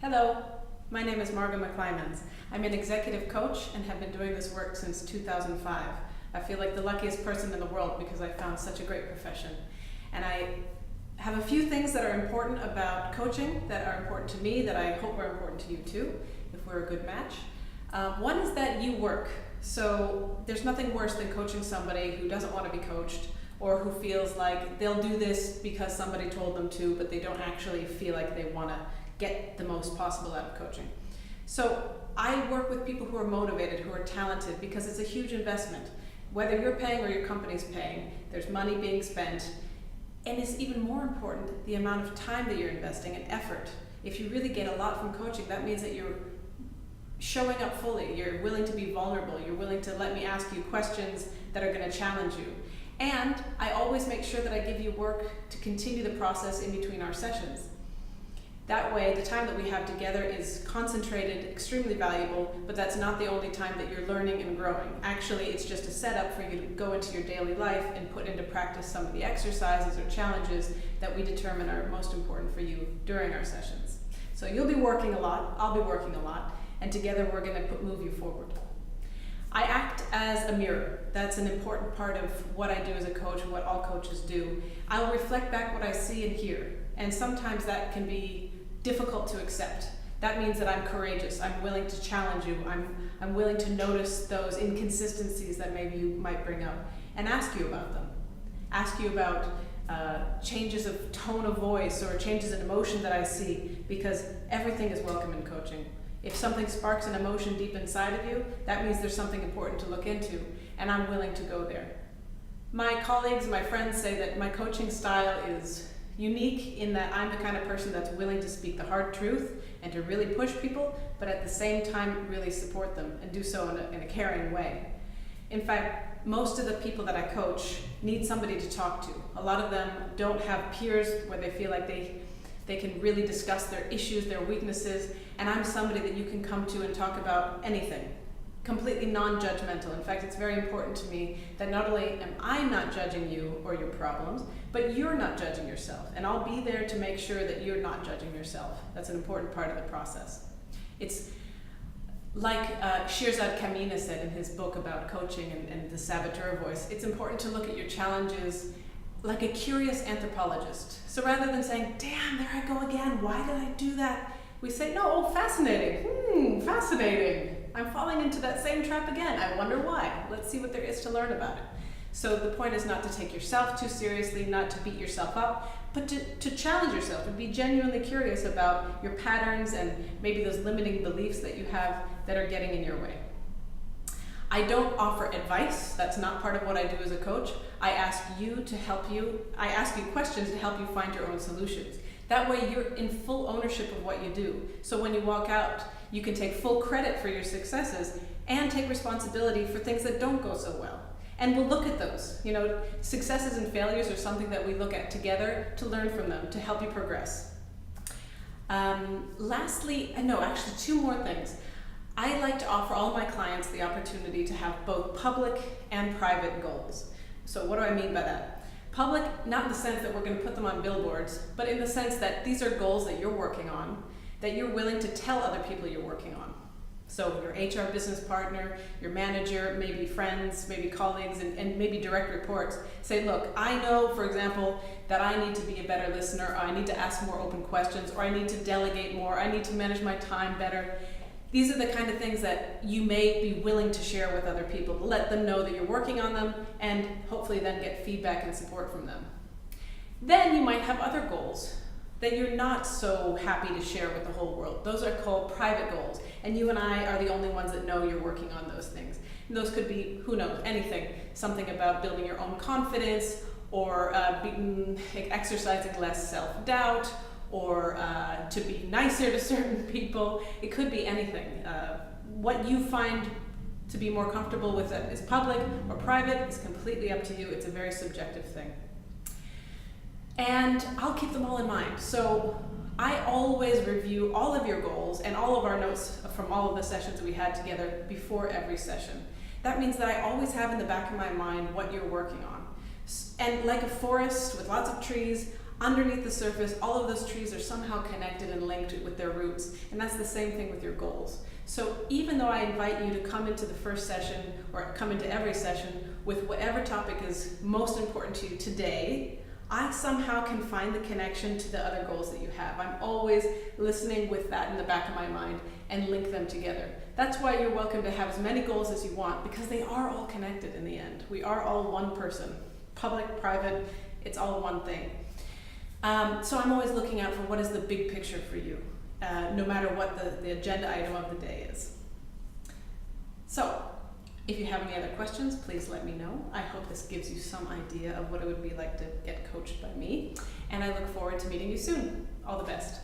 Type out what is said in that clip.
Hello, my name is Margo McClimans. I'm an executive coach and have been doing this work since 2005. I feel like the luckiest person in the world because I found such a great profession. And I have a few things that are important about coaching that are important to me that I hope are important to you too, if we're a good match. One is that you work. So there's nothing worse than coaching somebody who doesn't want to be coached or who feels like they'll do this because somebody told them to, but they don't actually feel like they want to get the most possible out of coaching. So I work with people who are motivated, who are talented, because it's a huge investment. Whether you're paying or your company's paying, there's money being spent, and it's even more important, the amount of time that you're investing and effort. If you really get a lot from coaching, that means that you're showing up fully, you're willing to be vulnerable, you're willing to let me ask you questions that are going to challenge you. And I always make sure that I give you work to continue the process in between our sessions. That way, the time that we have together is concentrated, extremely valuable, but that's not the only time that you're learning and growing. Actually, it's just a setup for you to go into your daily life and put into practice some of the exercises or challenges that we determine are most important for you during our sessions. So you'll be working a lot, I'll be working a lot, and together we're going to move you forward. I act as a mirror. That's an important part of what I do as a coach and what all coaches do. I'll reflect back what I see and hear, and sometimes that can be difficult to accept. That means that I'm courageous, I'm willing to challenge you, I'm willing to notice those inconsistencies that maybe you might bring up and ask you about them. Ask you about changes of tone of voice or changes in emotion that I see, because everything is welcome in coaching. If something sparks an emotion deep inside of you, that means there's something important to look into, and I'm willing to go there. My colleagues, my friends say that my coaching style is unique in that I'm the kind of person that's willing to speak the hard truth and to really push people, but at the same time really support them and do so in a caring way. In fact, most of the people that I coach need somebody to talk to. A lot of them don't have peers where they feel like they can really discuss their issues, their weaknesses, and I'm somebody that you can come to and talk about anything. Completely non-judgmental. In fact, it's very important to me that not only am I not judging you or your problems, but you're not judging yourself. And I'll be there to make sure that you're not judging yourself. That's an important part of the process. It's like Shirzad Kamina said in his book about coaching and the saboteur voice, it's important to look at your challenges like a curious anthropologist. So rather than saying, damn, there I go again, why did I do that? We say, no, oh, fascinating, fascinating. I'm falling into that same trap again. I wonder why. Let's see what there is to learn about it. So the point is not to take yourself too seriously, not to beat yourself up, but to challenge yourself, to be genuinely curious about your patterns and maybe those limiting beliefs that you have that are getting in your way. I don't offer advice. That's not part of what I do as a coach. I ask you questions to help you find your own solutions. That way you're in full ownership of what you do. So when you walk out, you can take full credit for your successes and take responsibility for things that don't go so well. And we'll look at those. You know, successes and failures are something that we look at together to learn from them, to help you progress. Actually two more things. I like to offer all my clients the opportunity to have both public and private goals. So what do I mean by that? Public, not in the sense that we're going to put them on billboards, but in the sense that these are goals that you're working on, that you're willing to tell other people you're working on. So your HR business partner, your manager, maybe friends, maybe colleagues, and maybe direct reports say, look, I know, for example, that I need to be a better listener, or I need to ask more open questions, or I need to delegate more, I need to manage my time better. These are the kind of things that you may be willing to share with other people, to let them know that you're working on them and hopefully then get feedback and support from them. Then you might have other goals that you're not so happy to share with the whole world. Those are called private goals, and you and I are the only ones that know you're working on those things. And those could be, who knows, anything. Something about building your own confidence, or exercising less self-doubt, or to be nicer to certain people. It could be anything. What you find to be more comfortable with it is public or private is completely up to you. It's a very subjective thing. And I'll keep them all in mind. So I always review all of your goals and all of our notes from all of the sessions we had together before every session. That means that I always have in the back of my mind what you're working on. And like a forest with lots of trees, underneath the surface, all of those trees are somehow connected and linked with their roots. And that's the same thing with your goals. So even though I invite you to come into the first session or come into every session with whatever topic is most important to you today, I somehow can find the connection to the other goals that you have. I'm always listening with that in the back of my mind and link them together. That's why you're welcome to have as many goals as you want, because they are all connected in the end. We are all one person. Public, private, it's all one thing. So I'm always looking out for what is the big picture for you, no matter what the agenda item of the day is. So, if you have any other questions, please let me know. I hope this gives you some idea of what it would be like to get coached by me, and I look forward to meeting you soon. All the best.